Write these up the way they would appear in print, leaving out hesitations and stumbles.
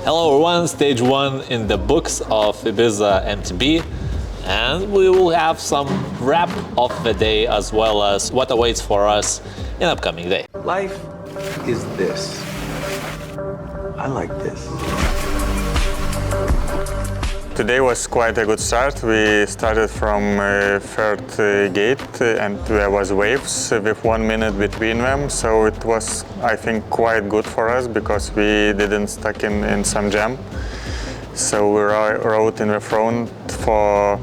Hello everyone, stage 1 in the books of Ibiza MTB, and we will have some wrap of the day as well as what awaits for us in upcoming day. Life is this. I like this. Today was quite a good start. We started from third gate and there was waves with 1 minute between them. So it was, I think, quite good for us because we didn't stuck in some jam. So we rode in the front for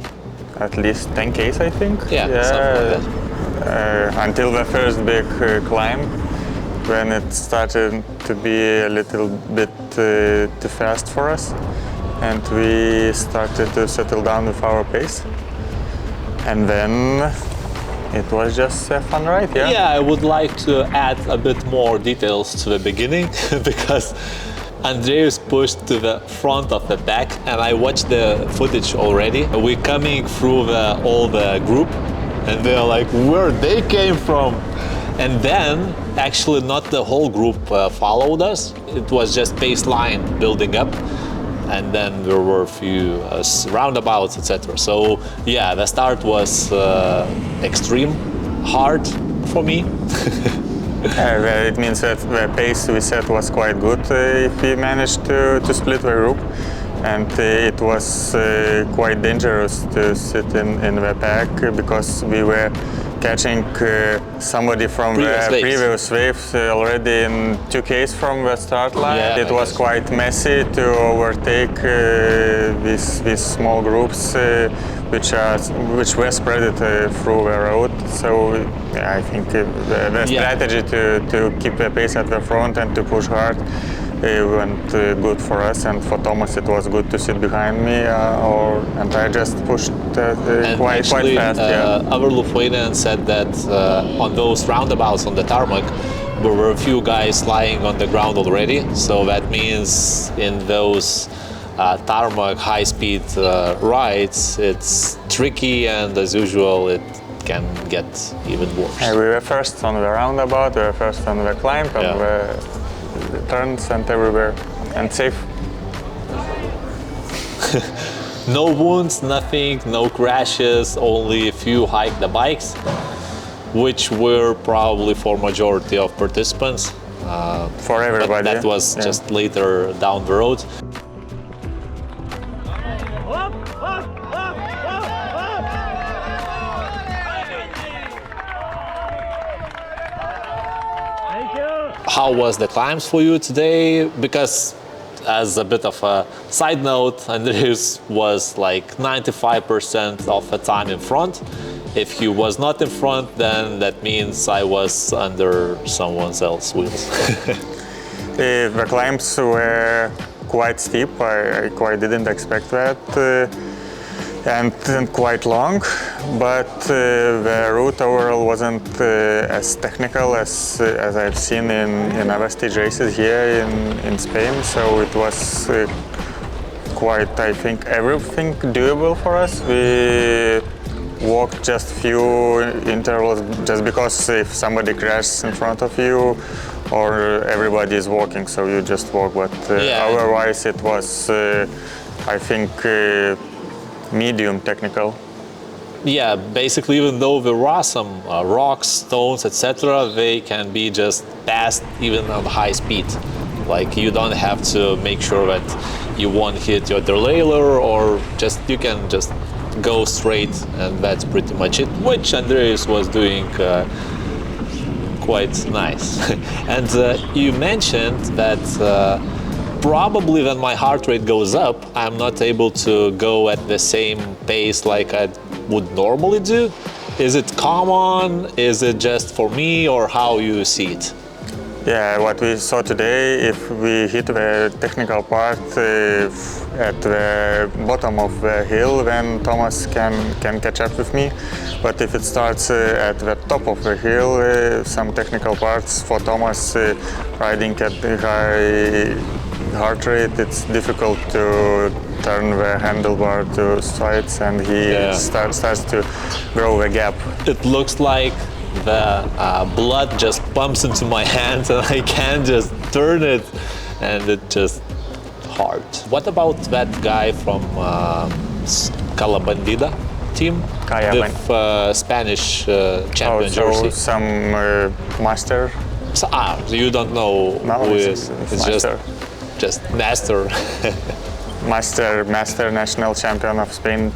at least 10 Ks, I think. Yeah, something like that. Until the first big climb, when it started to be a little bit too fast for us. And we started to settle down with our pace. And then it was just a fun ride, yeah? Yeah, I would like to add a bit more details to the beginning because Andreas pushed to the front of the pack and I watched the footage already. We're coming through all the group and they're like, where they came from? And then, actually not the whole group followed us. It was just baseline building up. And then there were a few roundabouts, etc. So yeah, the start was extreme hard for me. It means that the pace we set was quite good if we managed to split the group. And it was quite dangerous to sit in the pack because we were catching somebody from the previous waves already in 2 Ks from the start line. Yeah, it was quite messy to overtake these small groups which were spread through the road. So yeah, I think the strategy to keep the pace at the front and to push hard went good for us, and for Thomas it was good to sit behind me, and I just pushed quite fast. Our Lithuanian said that on those roundabouts on the tarmac, there were a few guys lying on the ground already, so that means in those tarmac high-speed rides, it's tricky, and as usual, it can get even worse. We were first on the roundabout, we were first on the climb, and the turns and everywhere, and safe. No wounds, nothing, no crashes, only a few hiked the bikes, which were probably for majority of participants. For everybody. But that was just later down the road. How was the climbs for you today? Because as a bit of a side note, Andreas was like 95% of the time in front. If he was not in front, then that means I was under someone else's wheels. The climbs were quite steep. I quite didn't expect that. And quite long, but the route overall wasn't as technical as I've seen in other stage races here in Spain. So it was quite, I think, everything doable for us. We walked just few intervals just because if somebody crashes in front of you or everybody is walking, so you just walk. But otherwise it was, I think, medium technical. Yeah, basically, even though there are some rocks, stones, etc., they can be just passed even on high speed. Like you don't have to make sure that you won't hit your derailleur, or you can just go straight, and that's pretty much it. Which Andreas was doing quite nice. And you mentioned that. Probably when my heart rate goes up, I'm not able to go at the same pace like I would normally do. Is it common? Is it just for me, or how you see it? Yeah, what we saw today, if we hit the technical part at the bottom of the hill, then Thomas can catch up with me. But if it starts at the top of the hill, some technical parts for Thomas riding at the high heart rate, it's difficult to turn the handlebar to sides, and he starts to grow a gap. It looks like the blood just pumps into my hands and I can't just turn it, and it just hard. What about that guy from Cala Bandida team with Spanish champion jersey? Some master. So, you don't know who is? It's just master. master national champion of Spain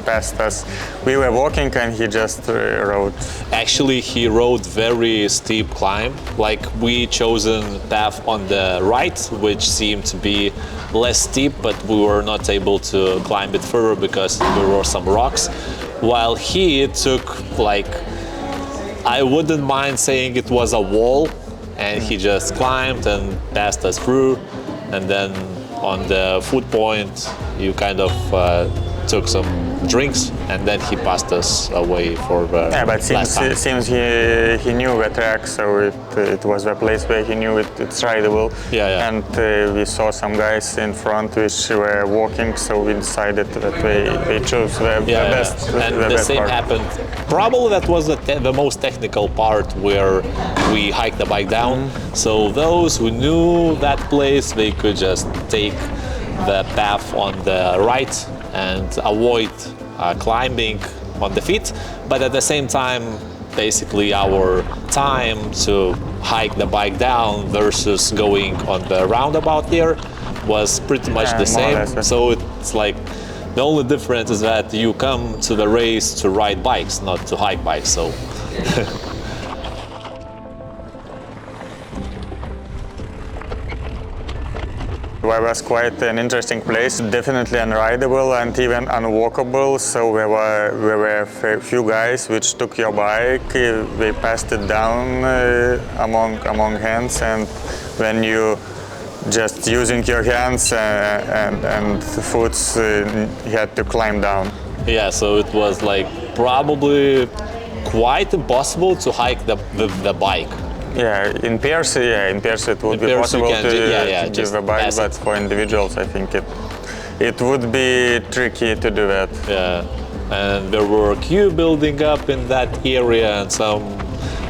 passed us. We were walking and he just rode. Actually, he rode very steep climb. Like, we chosen path on the right, which seemed to be less steep, but we were not able to climb it further because there were some rocks. While he took, like, I wouldn't mind saying it was a wall, and he just climbed and passed us through. And then on the food point, you kind of took some drinks, and then he passed us away for the last time. Seems he knew the track, so it was the place where he knew it's rideable. Yeah. And we saw some guys in front which were walking, so we decided that they chose the best. And the the best same part. happened. Probably that was the most technical part where we hiked the bike down. So those who knew that place, they could just take the path on the right and avoid climbing on the feet, but at the same time, basically our time to hike the bike down versus going on the roundabout here was pretty much the same. So it's like the only difference is that you come to the race to ride bikes, not to hike bikes. So. It was quite an interesting place, definitely unrideable and even unwalkable. So there were a few guys which took your bike, they passed it down among hands, and when you just using your hands and foot, you had to climb down. Yeah, so it was like probably quite impossible to hike the bike. Yeah, in pairs it would be possible to give a bike, but for individuals, I think it would be tricky to do that. Yeah, and there were queue building up in that area, and some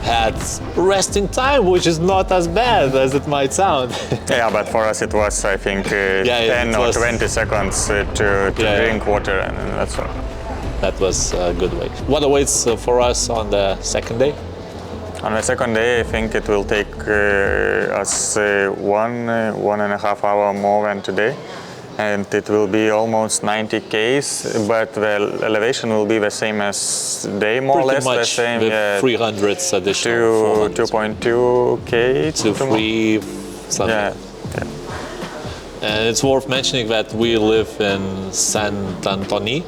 had resting time, which is not as bad as it might sound. Yeah, but for us it was, I think, 10 or 20 seconds to drink water, and that's all. That was a good way. What awaits for us on the second day? On the second day, I think it will take us 1.5 hours more than today, and it will be almost 90 k's, but the elevation will be the same as day, more or less the same. With 300 additional. 2.2 k. To 3 something. Yeah. And it's worth mentioning that we live in Saint Anthony.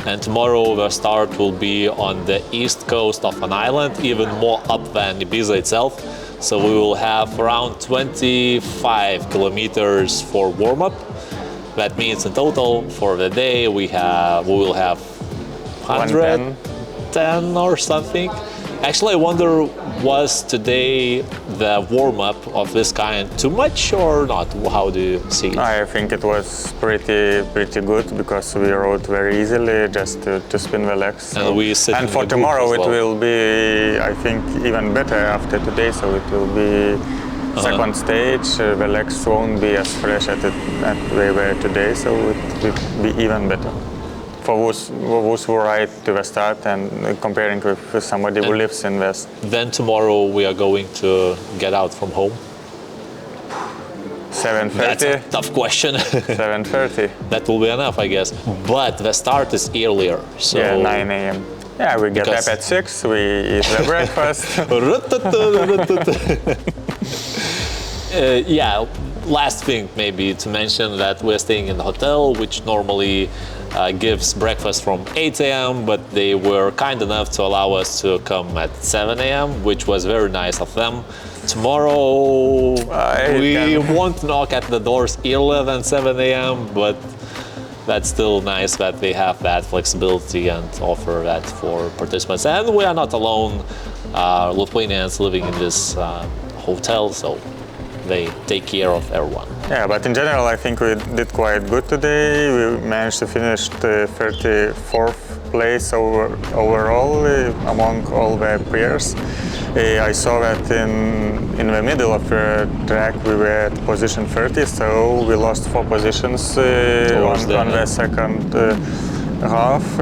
And tomorrow the start will be on the east coast of an island, even more up than Ibiza itself. So we will have around 25 kilometers for warm-up. That means in total for the day we will have 110 or something. Actually, I wonder, was today the warm-up of this kind too much or not? How do you see it? I think it was pretty good because we rode very easily just to spin the legs. So. And for tomorrow it will be, I think, even better after today. So it will be second stage. The legs won't be as fresh as they were today. So it will be even better. For those who ride to the start and comparing with somebody who lives in West. Then tomorrow we are going to get out from home. 7:30. That's a tough question. 7:30. That will be enough, I guess. But the start is earlier. So yeah, 9 a.m. Yeah, we get up at 6, we eat the breakfast. Yeah, last thing maybe to mention that we're staying in the hotel, which normally gives breakfast from 8 a.m., but they were kind enough to allow us to come at 7 a.m., which was very nice of them. Tomorrow we won't knock at the doors earlier than 7 a.m., but that's still nice that they have that flexibility and offer that for participants. And we are not alone, Lithuanians living in this hotel, so they take care of everyone. Yeah, but in general, I think we did quite good today. We managed to finish the 34th place overall among all the peers. I saw that in the middle of the track we were at position 30, so we lost 4 positions on the second half.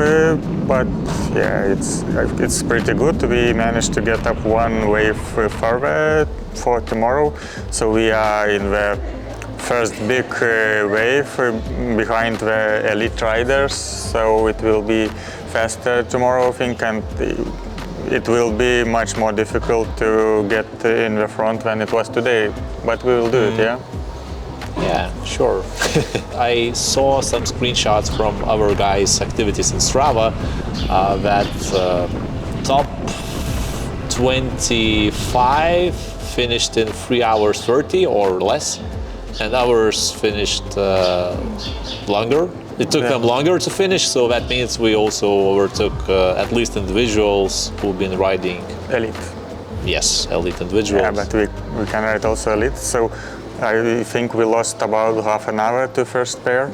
But yeah, it's pretty good. We managed to get up 1 wave further for tomorrow, so we are in the first big wave behind the elite riders, so it will be faster tomorrow, I think, and it will be much more difficult to get in the front than it was today, but we will do it, yeah? Yeah, sure. I saw some screenshots from our guys' activities in Strava that top 25 finished in 3 hours 30 or less, and ours finished longer. It took them longer to finish, so that means we also overtook at least individuals who've been riding. Elite. Yes, elite individuals. Yeah, but we can ride also elite, so I think we lost about half an hour to first pair.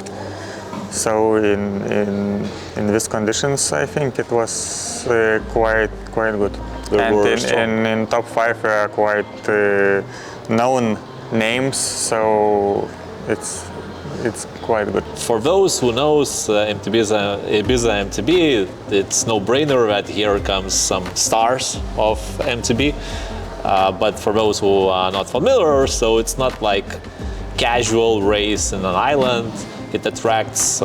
So in these conditions, I think it was quite good. And in top 5 there are quite known names, so it's quite good. For those who knows Ibiza MTB, it's no-brainer that here comes some stars of MTB. But for those who are not familiar, so it's not like casual race in an island. It attracts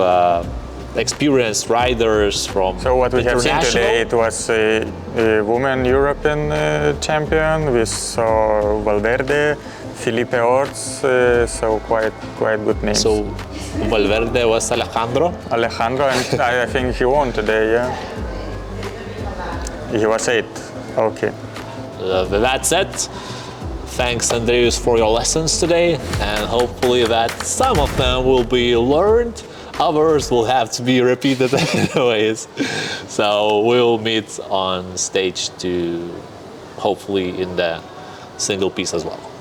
experienced riders from So what we have seen today, it was a women European champion. We saw Valverde, Felipe Orts, so quite good names. So Valverde was Alejandro, and I think he won today, yeah. He was 8th, okay. That's it. Thanks, Andreas, for your lessons today, and hopefully that some of them will be learned, others will have to be repeated anyways. So we'll meet on stage 2, hopefully in the single piece as well.